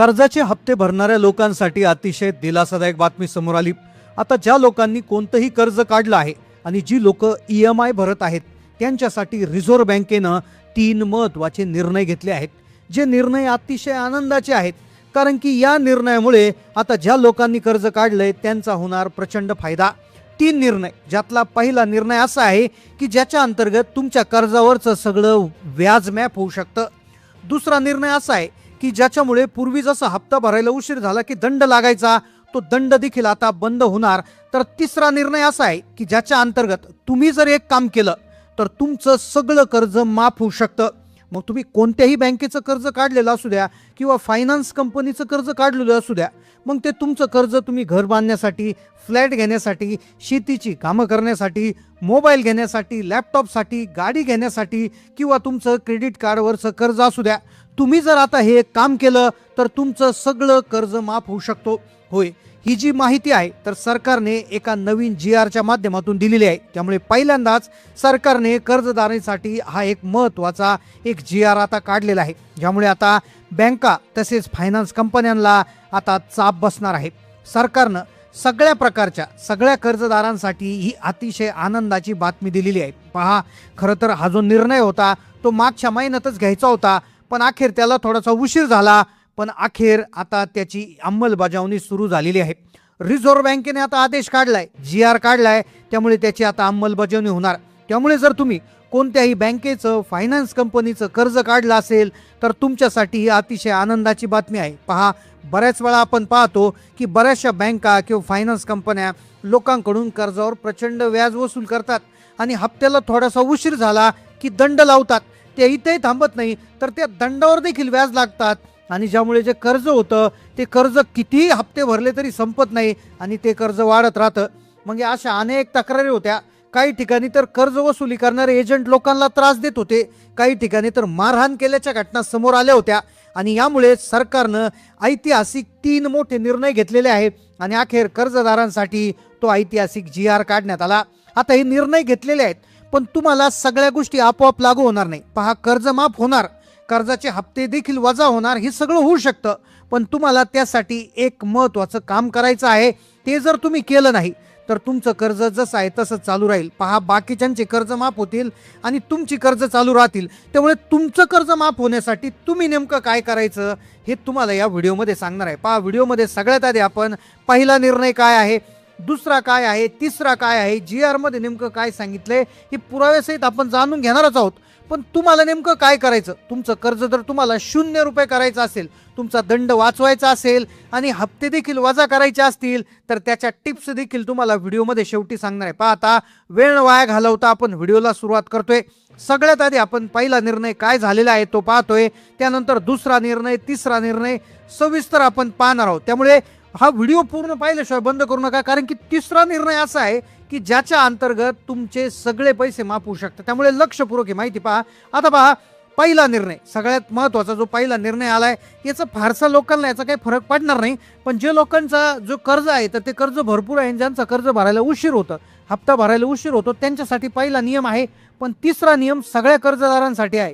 कर्जाचे हप्ते भरणाऱ्या लोकांसाठी अतिशय दिलासादायक बातमी समोर आली। आता ज्या लोकांनी कोणतंही कर्ज काढलं आहे आणि जी लोक EMI भरत आहेत त्यांच्यासाठी रिझर्व्ह बँकेनं 3 महत्त्वाचे निर्णय घेतले आहेत, जे निर्णय अतिशय आनंदाचे आहेत। कारण की या निर्णयामुळे आता ज्या लोकांनी कर्ज काढलंय त्यांचा होणार प्रचंड फायदा। 3 निर्णय, ज्यातला पहिला निर्णय असा आहे की ज्याच्या अंतर्गत तुमच्या कर्जावरचं सगळं व्याज मॅप होऊ शकतं। दुसरा निर्णय असा आहे की ज्याच्यामुळे पूर्वी जसा हप्ता भरायला उशीर झाला की दंड लागायचा, तो दंड देखील आता बंद होणार। तर तिसरा निर्णय असा आहे की ज्याच्या अंतर्गत तुम्ही जर एक काम केलं तर तुमचं सगळं कर्ज माफ होऊ शकतं। मग तुम्ही कोणत्याही बँकेचं कर्ज काढलेलं असू द्या किंवा फायनान्स कंपनीचं कर्ज काढलेलं असू द्या, मग ते तुमचं कर्ज तुम्ही घर बांधण्यासाठी, फ्लॅट घेण्यासाठी, शेतीची कामं करण्यासाठी, मोबाईल घेण्यासाठी, लॅपटॉपसाठी, गाडी घेण्यासाठी किंवा तुमचं क्रेडिट कार्डवरचं कर्ज असू द्या, तुम्ही जर आता हे काम केलं तर तुमचं सगळं कर्ज माफ होऊ शकतो। होय, ही जी माहिती आहे तर सरकारने एका नवीन GRच्या माध्यमातून दिलेली आहे। त्यामुळे पहिल्यांदाच सरकारने कर्जदारांसाठी हा एक महत्त्वाचा GR आता काढलेला आहे, ज्यामुळे आता बँका तसेच फायनान्स कंपन्यांना आता चाप बसणार आहे। सरकारनं सगळ्या प्रकारच्या सगळ्या कर्जदारांसाठी ही अतिशय आनंदाची बातमी दिलेली आहे। पहा, खरं तर हा जो निर्णय होता तो मागच्या महिन्यातच घ्यायचा होता, पण अखेर त्याला थोडासा उशीर झाला, पण अखेर आता त्याची अंमलबजावणी सुरू झालेली आहे। रिझर्व्ह बँकेने आता आदेश काढलाय, GR काढलाय, त्यामुळे त्याची आता अंमलबजावणी होणार। त्यामुळे जर तुम्ही कोणत्याही बँकेचं, फायनान्स कंपनीचं कर्ज काढलं असेल तर तुमच्यासाठी ही अतिशय आनंदाची बातमी आहे। पहा, बऱ्याच वेळा आपण पाहतो की बऱ्याचशा बँका किंवा फायनान्स कंपन्या लोकांकडून कर्जावर प्रचंड व्याज वसूल करतात आणि हप्त्याला थोडासा उशीर झाला की दंड लावतात। ते इथेही थांबत नाही, तर त्या दंडावर देखील व्याज लागतात आणि ज्यामुळे जे कर्ज होतं ते कर्ज कितीही हप्ते भरले तरी संपत नाही आणि ते कर्ज वाढत राहतं। मग अशा अनेक तक्रारी होत्या। काही ठिकाणी तर कर्ज वसुली करणारे एजंट लोकांना त्रास देत होते, काही ठिकाणी तर मारहाण केल्याच्या घटना समोर आल्या होत्या आणि यामुळे सरकारनं ऐतिहासिक 3 मोठे निर्णय घेतलेले आहेत आणि अखेर कर्जदारांसाठी तो ऐतिहासिक GR काढण्यात आला। आता हे निर्णय घेतलेले आहेत, पण तुम्हाला सगळ्या गोष्टी आपोआप लागू होणार नाही। पहा, कर्ज माफ होणार, कर्जाचे हप्ते देखील वजा होणार, हे सगळं होऊ शकतं, पण तुम्हाला त्यासाठी एक महत्त्वाचं काम करायचं आहे। ते जर तुम्ही केलं नाही तर तुमचं कर्ज जसं आहे तसं चालू राहील। पहा, बाकीच्यांचे कर्ज माफ होतील आणि तुमची कर्ज चालू राहतील। त्यामुळे तुमचं कर्ज माफ होण्यासाठी तुम्ही नेमकं काय करायचं हे तुम्हाला या व्हिडिओमध्ये सांगणार आहे। पहा, व्हिडिओमध्ये सगळ्यात आधी आपण पहिला निर्णय काय आहे, दुसरा काय आहे, तिसरा काय आहे, GR मध्ये नेमकं काय सांगितलंय हे पुराव्यासहित आपण जाणून घेणारच आहोत। पण तुम्हाला नेमकं काय करायचं, तुमचं कर्ज जर तुम्हाला 0 रुपये करायचं असेल, तुमचा दंड वाचवायचा असेल आणि हप्ते देखील वजा करायचे असतील तर त्याच्या टिप्स देखील तुम्हाला व्हिडिओमध्ये शेवटी सांगणार आहे। पहा, आता वेळ वाया घालवता आपण व्हिडिओला सुरुवात करतोय। सगळ्यात आधी आपण पहिला निर्णय काय झालेला आहे तो पाहतोय, त्यानंतर दुसरा निर्णय, तिसरा निर्णय सविस्तर आपण पाहणार आहोत। त्यामुळे हा व्हिडिओ पूर्ण पाहिल्याशिवाय बंद करू नका, कारण की तिसरा निर्णय असा आहे की ज्याच्या अंतर्गत तुमचे सगळे पैसे माफ होऊ शकतात। त्यामुळे लक्षपूर्वक ही माहिती पहा। आता पहा, पहिला निर्णय, सगळ्यात महत्त्वाचा जो पहिला निर्णय आलाय, याचा फारसा लोकांना याचा काही फरक पडणार नाही, पण जे लोकांचा जो कर्ज आहे तर ते कर्ज भरपूर आहे, ज्यांचा कर्ज भरायला उशीर होतं, हप्ता भरायला उशीर होतो, त्यांच्यासाठी पहिला नियम आहे। पण तिसरा नियम सगळ्या कर्जदारांसाठी आहे।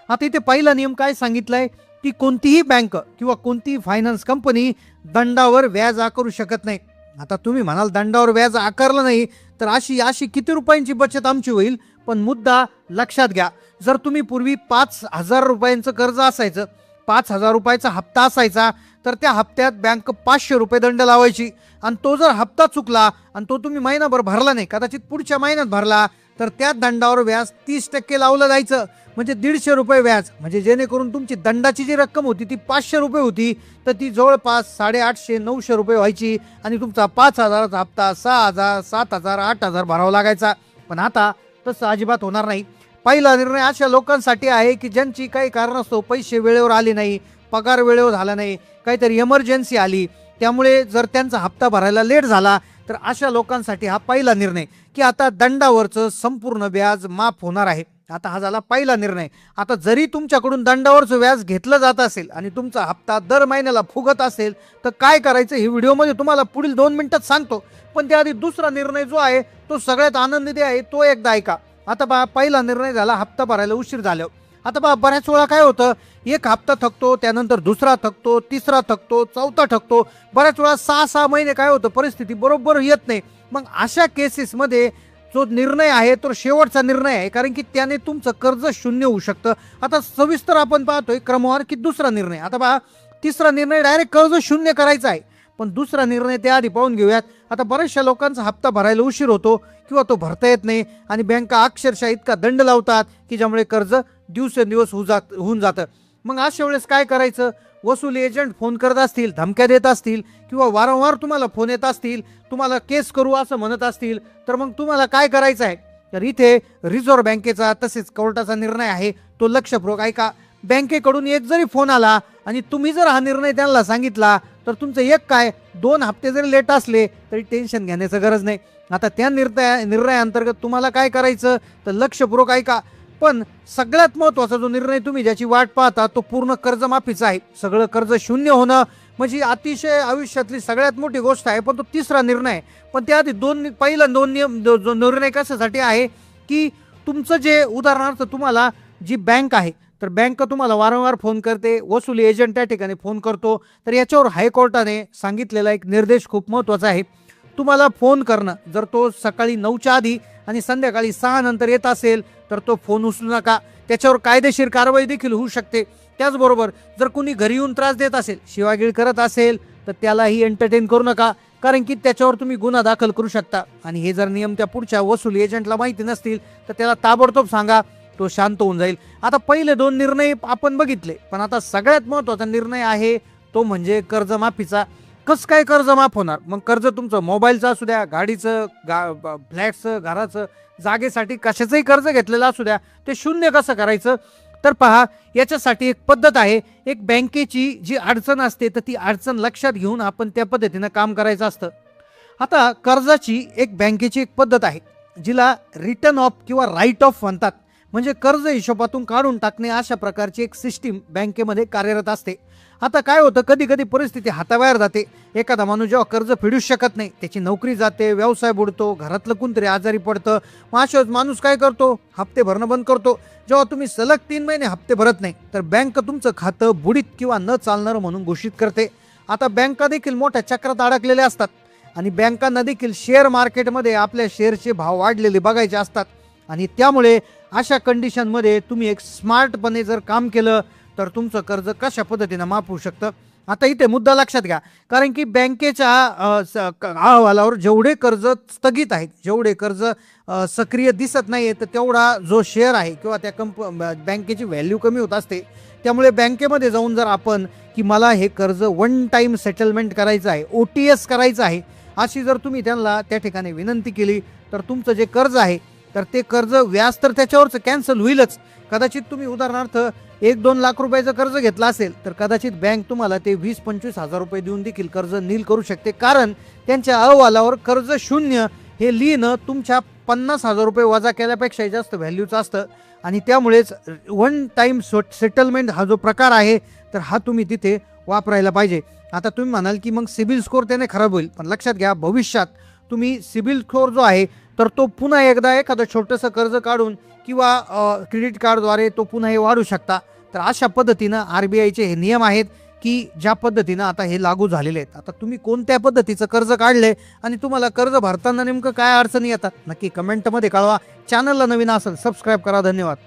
आता इथे पहिला नियम काय सांगितलाय की कोणतीही बँक किंवा कोणतीही फायनान्स कंपनी दंडावर व्याज आकारू शकत नाही। आता तुम्ही म्हणाल दंडावर व्याज आकारलं नाही तर अशी किती रुपयांची बचत आमची होईल, पण मुद्दा लक्षात घ्या, जर तुम्ही पूर्वी 5,000 रुपयांचं कर्ज असायचं, 5,000 रुपयाचा हप्ता असायचा, तर त्या हप्त्यात बँक 500 रुपये दंड लावायची आणि तो जर हप्ता चुकला आणि तो तुम्ही महिनाभर भरला नाही, कदाचित पुढच्या महिन्यात भरला, तर त्या दंडावर व्याज 30% लावलं जायचं, म्हणजे 150 रुपये व्याज। म्हणजे जेणेकरून तुमची दंडाची जी रक्कम होती ती 500 रुपये होती, तर ती जवळपास 850-900 रुपये व्हायची आणि तुमचा 5,000चा हप्ता 6,000, 7,000, 8,000 भरावा लागायचा। पण आता तसं अजिबात होणार नाही। पहिला निर्णय अशा लोकांसाठी आहे की ज्यांची काही कारणास्तव पैसे वेळेवर आले नाही, पगार वेळेवर झाला नाही, काहीतरी इमर्जन्सी आली, त्यामुळे जर त्यांचा हप्ता भरायला लेट झाला तर अशा लोकांसाठी हा पहिला निर्णय की आता दंडावरचं संपूर्ण व्याज माफ होणार आहे। आता हा झाला पहिला निर्णय। आता जरी तुमच्याकडून दंडावरचं व्याज घेतलं जात असेल आणि तुमचा हप्ता दर महिन्याला फुगत असेल तर काय करायचं हे व्हिडिओमध्ये तुम्हाला पुढील 2 मिनिटात सांगतो, पण त्याआधी दुसरा निर्णय जो आहे तो सगळ्यात आनंदी आहे, तो एकदा ऐका। आता पहिला निर्णय झाला हप्ता भरायला उशीर झाल्यावर। आता बऱ्याच वेळा काय होतं, एक हप्ता थकतो, त्यानंतर दुसरा थकतो, तिसरा थकतो, चौथा थकतो, बऱ्याच वेळा 6-6 महिने काय होतं, परिस्थिती बरोबर येत नाही. मग अशा केसेसमध्ये जो निर्णय आहे तो शेवटचा निर्णय आहे, कारण की त्याने तुमचं कर्ज शून्य होऊ शकतं. आता सविस्तर आपण पाहतोय क्रमवार की दुसरा निर्णय. आता पहा, तिसरा निर्णय डायरेक्ट कर्ज शून्य करायचा आहे, पण दुसरा निर्णय त्याआधी पाहून घेऊयात. आता बऱ्याचशा लोकांचा हप्ता भरायला उशीर होतो किंवा तो भरता येत नाही आणि बँका अक्षरशः इतका दंड लावतात की ज्यामुळे कर्ज दिवसेंदिवस होऊन जातं. मग अशा वेळेस काय करायचं? वसुली एजंट फोन करत असतील, धमक्या देत असतील किंवा वारंवार तुम्हाला फोन येत असतील, तुम्हाला केस करू असं म्हणत असतील, तर मग तुम्हाला काय करायचं आहे? तर इथे रिझर्व्ह बँकेचा तसेच कोर्टाचा निर्णय आहे, तो लक्षपूर्वक ऐका. बँकेकडून एक जरी फोन आला आणि तुम्ही जर हा निर्णय त्यांना सांगितला, तर तुमचं एक काय 2 हप्ते जरी लेट असले तरी टेन्शन घेण्याचं गरज नाही. आता त्या निर्णयाअंतर्गत तुम्हाला काय करायचं, तर लक्षपूर्वक ऐका. पण सगळ्यात महत्त्वाचा जो निर्णय तुम्ही ज्याची वाट पाहता तो पूर्ण कर्जमाफीचा आहे. सगळं कर्ज शून्य होणं म्हणजे अतिशय आयुष्यातली सगळ्यात मोठी गोष्ट आहे, पण तो तिसरा निर्णय आहे. पण त्याआधी पहिला दोन नियम जो निर्णय कशासाठी आहे की तुमचं जे उदाहरणार्थ तुम्हाला जी बँक आहे, तर बँक तुम्हाला वारंवार फोन करते, वसुली एजंट त्या ठिकाणी फोन करतो, तर याच्यावर हायकोर्टाने सांगितलेला एक निर्देश खूप महत्त्वाचा आहे. तुम्हाला फोन करणं जर तो सकाळी 9च्या आधी आणि संध्याकाळी 6 नंतर येत असेल तर तो फोन उचलू नका. त्याच्यावर कायदेशीर कारवाई देखील होऊ शकते. त्याचबरोबर जर कुणी घरी येऊन त्रास देत असेल, शिवागीळ करत असेल, तर त्यालाही एंटरटेन करू नका, कारण की त्याच्यावर तुम्ही गुन्हा दाखल करू शकता. आणि हे जर नियम त्या पुढच्या वसुली एजंटला माहिती नसतील तर त्याला ताबडतोब सांगा, तो शांत होऊन जाईल. आता पहिले 2 निर्णय आपण बघितले, पण आता सगळ्यात महत्त्वाचा निर्णय आहे तो म्हणजे कर्जमाफीचा. कसं काय कर्ज माफ होणार? मग कर्ज तुमचं मोबाईलचं असू द्या, गाडीचं, फ्लॅटचं, घराचं, जागेसाठी कशाचंही कर्ज घेतलेलं असू द्या, ते शून्य कसं करायचं? तर पहा, याच्यासाठी एक पद्धत आहे. एक बँकेची जी अडचण असते तर ती अडचण लक्षात घेऊन आपण त्या पद्धतीनं काम करायचं असतं. आता कर्जाची एक बँकेची एक पद्धत आहे जिला रिटर्न ऑफ किंवा राईट ऑफ म्हणतात. म्हणजे कर्ज हिशोबातून काढून टाकणे अशा प्रकारची एक सिस्टीम बँकेमध्ये कार्यरत असते. आता काय होतं, कधी कधी परिस्थिती हाताबाहेर जाते. एखादा माणूस जेव्हा कर्ज फेडूच शकत नाही, त्याची नोकरी जाते, व्यवसाय बुडतो, घरातलं कोणतरी आजारी पडतं, मग अशाच माणूस काय करतो, हप्ते भरणं बंद करतो. जेव्हा तुम्ही सलग 3 महिने हप्ते भरत नाही तर बँक तुमचं खातं बुडीत किंवा न चालणारं म्हणून घोषित करते. आता बँका देखील मोठ्या चक्रात अडकलेल्या असतात आणि बँकांना देखील शेअर मार्केटमध्ये आपल्या शेअरचे भाव वाढलेले बघायचे असतात. आणि त्यामुळे अशा कंडिशनमध्ये तुम्ही एक स्मार्टपणे जर काम केलं तर तुमचं कर्ज कशा पद्धतीनं माफ होऊ शकतं. आता इथे मुद्दा लक्षात घ्या, कारण की बँकेच्या अहवालावर जेवढे कर्ज स्थगित आहेत, जेवढे कर्ज सक्रिय दिसत नाही तर तेवढा जो शेअर आहे किंवा त्या बँकेची व्हॅल्यू कमी होत असते. त्यामुळे बँकेमध्ये जाऊन जर आपण की मला हे कर्ज 1 टाइम सेटलमेंट करायचं आहे, OTS करायचं आहे, अशी जर तुम्ही त्यांना त्या ठिकाणी विनंती केली तर तुमचं जे कर्ज आहे तर ते कर्ज व्याज तर त्याच्यावरचं कॅन्सल होईलच. कदाचित तुम्ही उदाहरणार्थ 1-2 लाख रुपयाचं कर्ज घेतलं असेल तर कदाचित बँक तुम्हाला ते 20-25 हजार रुपये देऊन देखील कर्ज नील करू शकते, कारण त्यांच्या अहवालावर कर्ज शून्य हे लिहिणं तुमच्या 50,000 रुपये वजा केल्यापेक्षा जास्त व्हॅल्यूचं असतं. आणि त्यामुळेच 1 टाइम सेटलमेंट हा जो प्रकार आहे तर हा तुम्ही तिथे वापरायला पाहिजे. आता तुम्ही म्हणाल की मग सिबिल स्कोअर त्याने खराब होईल, पण लक्षात घ्या, भविष्यात तुम्ही सिबिल स्कोअर जो आहे तर तो पुन्हा एकदा एखादं छोटंसं कर्ज काढून किंवा क्रेडिट कार्डद्वारे तो पुन्हा हे वाढू शकता. तर अशा पद्धतीनं RBIचे हे नियम आहेत की ज्या पद्धतीनं आता हे लागू झालेले आहेत. आता तुम्ही कोणत्या पद्धतीचं कर्ज काढले आणि तुम्हाला कर्ज भरताना नेमकं काय अडचणी येतात नक्की कमेंटमध्ये कळवा. चॅनलला नवीन असेल सबस्क्राईब करा. धन्यवाद.